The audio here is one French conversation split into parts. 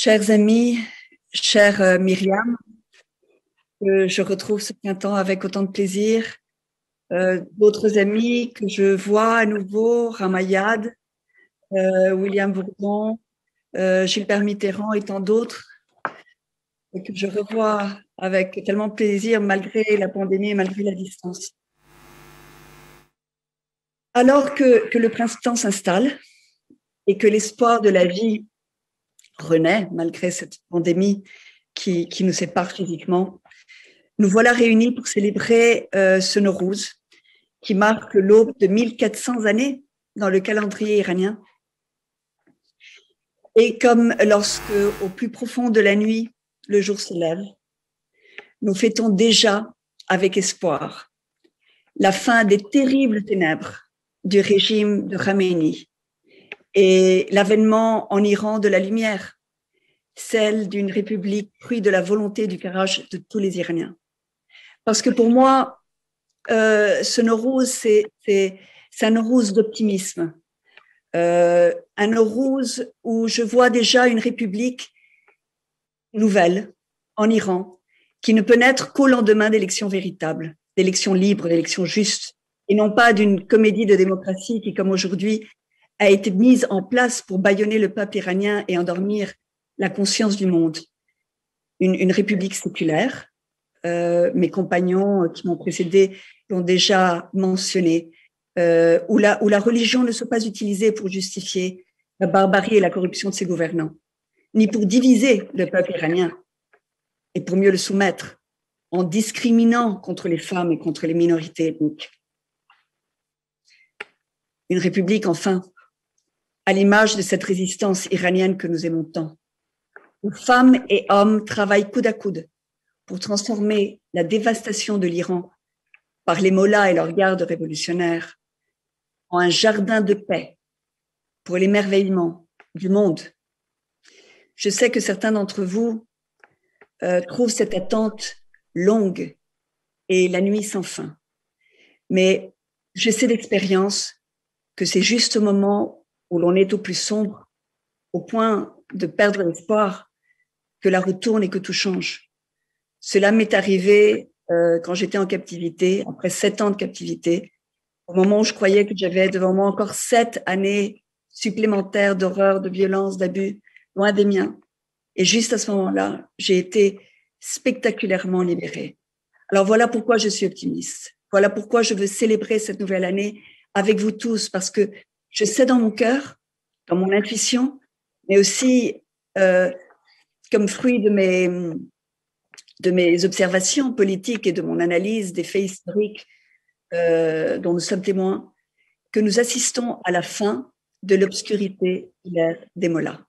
Chers amis, chère Myriam, que je retrouve ce printemps avec autant de plaisir. D'autres amis que je vois à nouveau, Ramayad, William Bourdon, Gilbert Mitterrand et tant d'autres, et que je revois avec tellement de plaisir malgré la pandémie et malgré la distance. Alors que le printemps s'installe et que l'espoir de la vie renaît malgré cette pandémie qui nous sépare physiquement, nous voilà réunis pour célébrer ce Nowruz, qui marque l'aube de 1400 années dans le calendrier iranien. Et comme lorsque, au plus profond de la nuit, le jour se lève, nous fêtons déjà avec espoir la fin des terribles ténèbres du régime de Khamenei et l'avènement en Iran de la lumière, celle d'une république fruit de la volonté du courage de tous les Iraniens. Parce que pour moi, ce Nowruz, c'est un Nowruz d'optimisme. Un Nowruz où je vois déjà une république nouvelle en Iran qui ne peut naître qu'au lendemain d'élections véritables, d'élections libres, d'élections justes, et non pas d'une comédie de démocratie qui, comme aujourd'hui, a été mise en place pour bâillonner le peuple iranien et endormir la conscience du monde. Une république séculaire, mes compagnons qui m'ont précédé l'ont déjà mentionné, où la religion ne soit pas utilisée pour justifier la barbarie et la corruption de ses gouvernants, ni pour diviser le peuple iranien et pour mieux le soumettre en discriminant contre les femmes et contre les minorités ethniques. Une république, enfin, à l'image de cette résistance iranienne que nous aimons tant, où femmes et hommes travaillent coude à coude pour transformer la dévastation de l'Iran par les mollahs et leurs gardes révolutionnaires en un jardin de paix pour l'émerveillement du monde. Je sais que certains d'entre vous trouvent cette attente longue et la nuit sans fin. Mais je sais d'expérience que c'est juste au moment où l'on est au plus sombre, au point de perdre l'espoir, que la route tourne et que tout change. Cela m'est arrivé quand j'étais en captivité, après 7 ans de captivité, au moment où je croyais que j'avais devant moi encore 7 années supplémentaires d'horreur, de violence, d'abus, loin des miens. Et juste à ce moment-là, j'ai été spectaculairement libérée. Alors voilà pourquoi je suis optimiste. Voilà pourquoi je veux célébrer cette nouvelle année avec vous tous, parce que je sais dans mon cœur, dans mon intuition, mais aussi comme fruit de mes observations politiques et de mon analyse des faits historiques dont nous sommes témoins, que nous assistons à la fin de l'obscurité de l'ère des mollahs.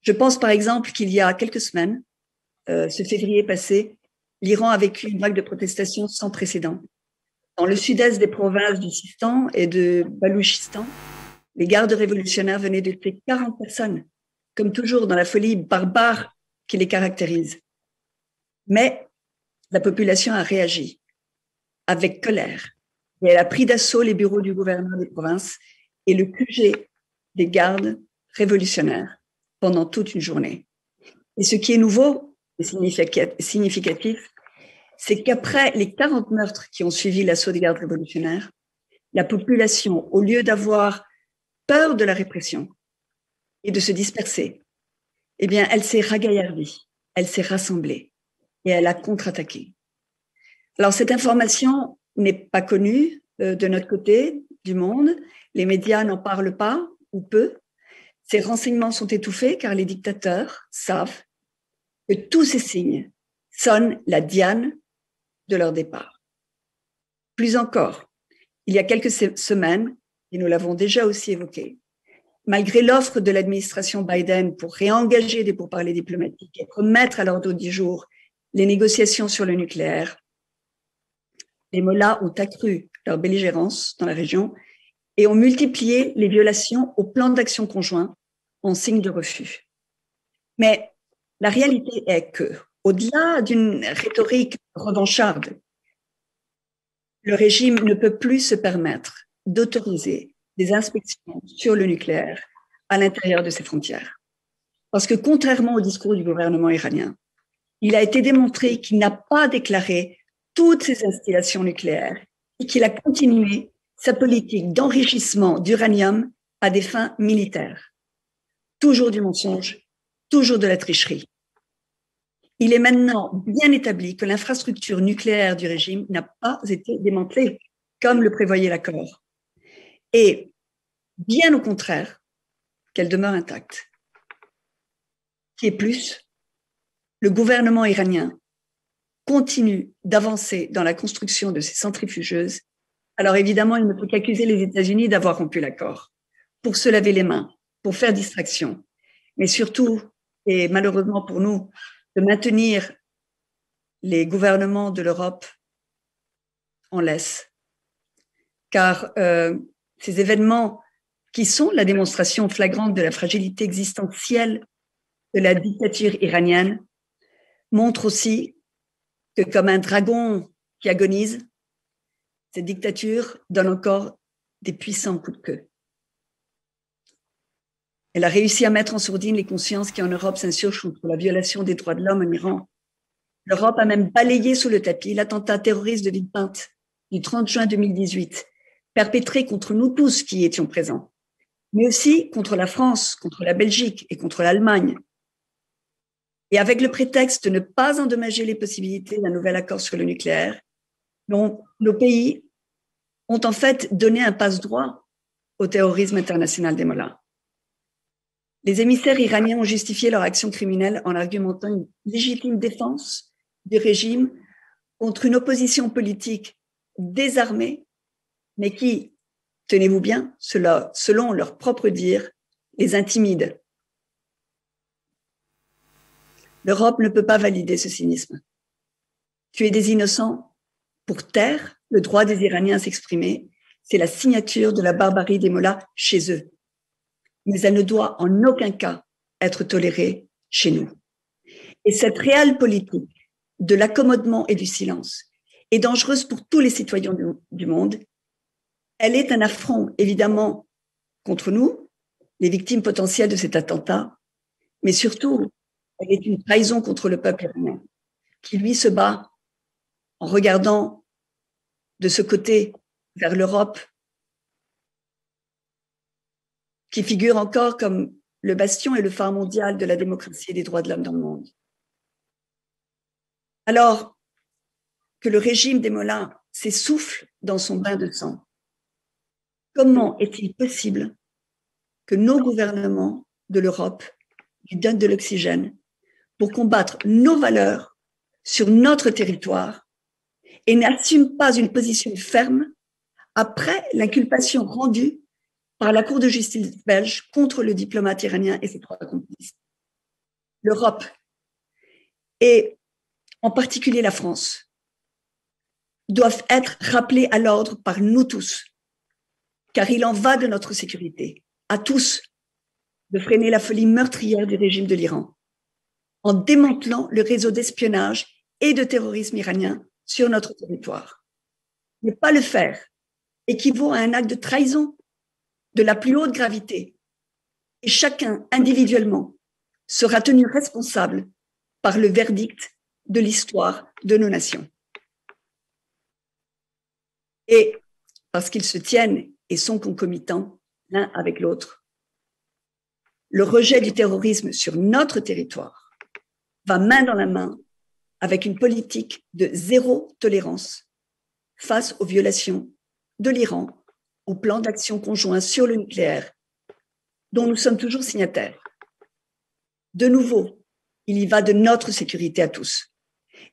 Je pense par exemple qu'il y a quelques semaines, ce février passé, l'Iran a vécu une vague de protestations sans précédent. Dans le sud-est des provinces du Sistan et de Baloutchistan, les gardes révolutionnaires venaient de tuer 40 personnes, comme toujours dans la folie barbare qui les caractérise. Mais la population a réagi avec colère et elle a pris d'assaut les bureaux du gouverneur des provinces et le QG des gardes révolutionnaires pendant toute une journée. Et ce qui est nouveau et significatif, c'est qu'après les 40 meurtres qui ont suivi l'assaut des gardes révolutionnaires, la population, au lieu d'avoir peur de la répression et de se disperser, eh bien, elle s'est ragaillardie, elle s'est rassemblée et elle a contre-attaqué. Alors, cette information n'est pas connue de notre côté du monde. Les médias n'en parlent pas ou peu. Ces renseignements sont étouffés car les dictateurs savent que tous ces signes sonnent la diane de leur départ. Plus encore, il y a quelques semaines, et nous l'avons déjà aussi évoqué, malgré l'offre de l'administration Biden pour réengager des pourparlers diplomatiques et remettre à l'ordre du jour les négociations sur le nucléaire, les mollahs ont accru leur belligérance dans la région et ont multiplié les violations au plan d'action conjoint en signe de refus. Mais la réalité est que, au-delà d'une rhétorique revancharde, le régime ne peut plus se permettre d'autoriser des inspections sur le nucléaire à l'intérieur de ses frontières. Parce que contrairement au discours du gouvernement iranien, il a été démontré qu'il n'a pas déclaré toutes ses installations nucléaires et qu'il a continué sa politique d'enrichissement d'uranium à des fins militaires. Toujours du mensonge, toujours de la tricherie. Il est maintenant bien établi que l'infrastructure nucléaire du régime n'a pas été démantelée, comme le prévoyait l'accord. Et bien au contraire, qu'elle demeure intacte. Qui est plus, le gouvernement iranien continue d'avancer dans la construction de ces centrifugeuses. Alors évidemment, il ne peut qu'accuser les États-Unis d'avoir rompu l'accord pour se laver les mains, pour faire distraction, mais surtout, et malheureusement pour nous, de maintenir les gouvernements de l'Europe en laisse. Car ces événements qui sont la démonstration flagrante de la fragilité existentielle de la dictature iranienne montrent aussi que comme un dragon qui agonise, cette dictature donne encore des puissants coups de queue. Elle a réussi à mettre en sourdine les consciences qui en Europe s'insurgent contre la violation des droits de l'homme en Iran. L'Europe a même balayé sous le tapis l'attentat terroriste de Villepinte du 30 juin 2018, perpétré contre nous tous qui étions présents, mais aussi contre la France, contre la Belgique et contre l'Allemagne. Et avec le prétexte de ne pas endommager les possibilités d'un nouvel accord sur le nucléaire, dont nos pays ont en fait donné un passe-droit au terrorisme international des mollahs. Les émissaires iraniens ont justifié leur action criminelle en argumentant une légitime défense du régime contre une opposition politique désarmée, mais qui, tenez-vous bien, selon leur propre dire, les intimide. L'Europe ne peut pas valider ce cynisme. Tuer des innocents pour taire le droit des Iraniens à s'exprimer, c'est la signature de la barbarie des mollahs chez eux. Mais elle ne doit en aucun cas être tolérée chez nous. Et cette réelle politique de l'accommodement et du silence est dangereuse pour tous les citoyens du monde. Elle est un affront, évidemment, contre nous, les victimes potentielles de cet attentat, mais surtout, elle est une trahison contre le peuple iranien, qui lui se bat en regardant de ce côté vers l'Europe, qui figure encore comme le bastion et le phare mondial de la démocratie et des droits de l'homme dans le monde. Alors que le régime des mollahs s'essouffle dans son bain de sang, comment est-il possible que nos gouvernements de l'Europe lui donnent de l'oxygène pour combattre nos valeurs sur notre territoire et n'assument pas une position ferme après l'inculpation rendue par la Cour de justice belge contre le diplomate iranien et ses 3 complices. L'Europe, et en particulier la France, doivent être rappelés à l'ordre par nous tous, car il en va de notre sécurité, à tous, de freiner la folie meurtrière du régime de l'Iran, en démantelant le réseau d'espionnage et de terrorisme iranien sur notre territoire. Ne pas le faire équivaut à un acte de trahison de la plus haute gravité, et chacun individuellement sera tenu responsable par le verdict de l'histoire de nos nations. Et parce qu'ils se tiennent et sont concomitants l'un avec l'autre, le rejet du terrorisme sur notre territoire va main dans la main avec une politique de zéro tolérance face aux violations de l'Iran au plan d'action conjoint sur le nucléaire, dont nous sommes toujours signataires. De nouveau, il y va de notre sécurité à tous.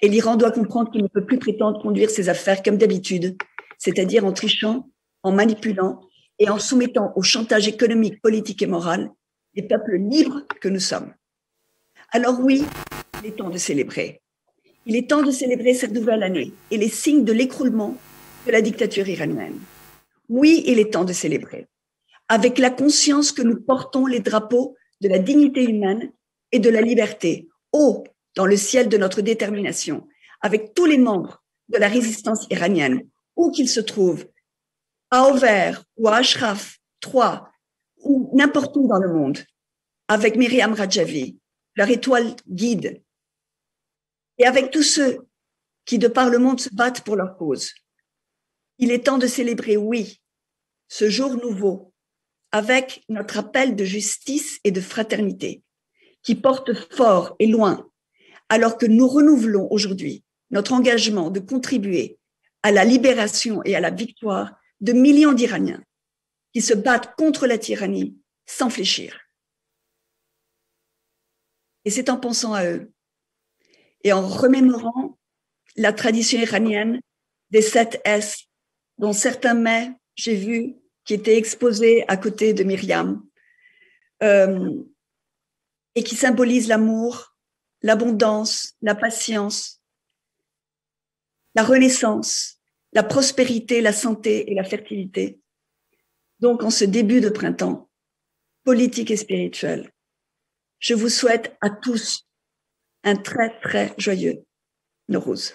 Et l'Iran doit comprendre qu'il ne peut plus prétendre conduire ses affaires comme d'habitude, c'est-à-dire en trichant, en manipulant et en soumettant au chantage économique, politique et moral les peuples libres que nous sommes. Alors oui, il est temps de célébrer. Il est temps de célébrer cette nouvelle année et les signes de l'écroulement de la dictature iranienne. Oui, il est temps de célébrer, avec la conscience que nous portons les drapeaux de la dignité humaine et de la liberté haut dans le ciel de notre détermination, avec tous les membres de la résistance iranienne, où qu'ils se trouvent, à Auvers ou à Ashraf, Troyes, ou n'importe où dans le monde. avec Myriam Rajavi, leur étoile guide, et avec tous ceux qui, de par le monde, se battent pour leur cause. Il est temps de célébrer, oui, ce jour nouveau, avec notre appel de justice et de fraternité, qui porte fort et loin, alors que nous renouvelons aujourd'hui notre engagement de contribuer à la libération et à la victoire de millions d'Iraniens qui se battent contre la tyrannie sans fléchir. Et c'est en pensant à eux et en remémorant la tradition iranienne des 7 S, dont certains mets, j'ai vu, qui étaient exposés à côté de Myriam, et qui symbolisent l'amour, l'abondance, la patience, la renaissance, la prospérité, la santé et la fertilité. Donc, en ce début de printemps, politique et spirituel, je vous souhaite à tous un très, très joyeux Nowruz.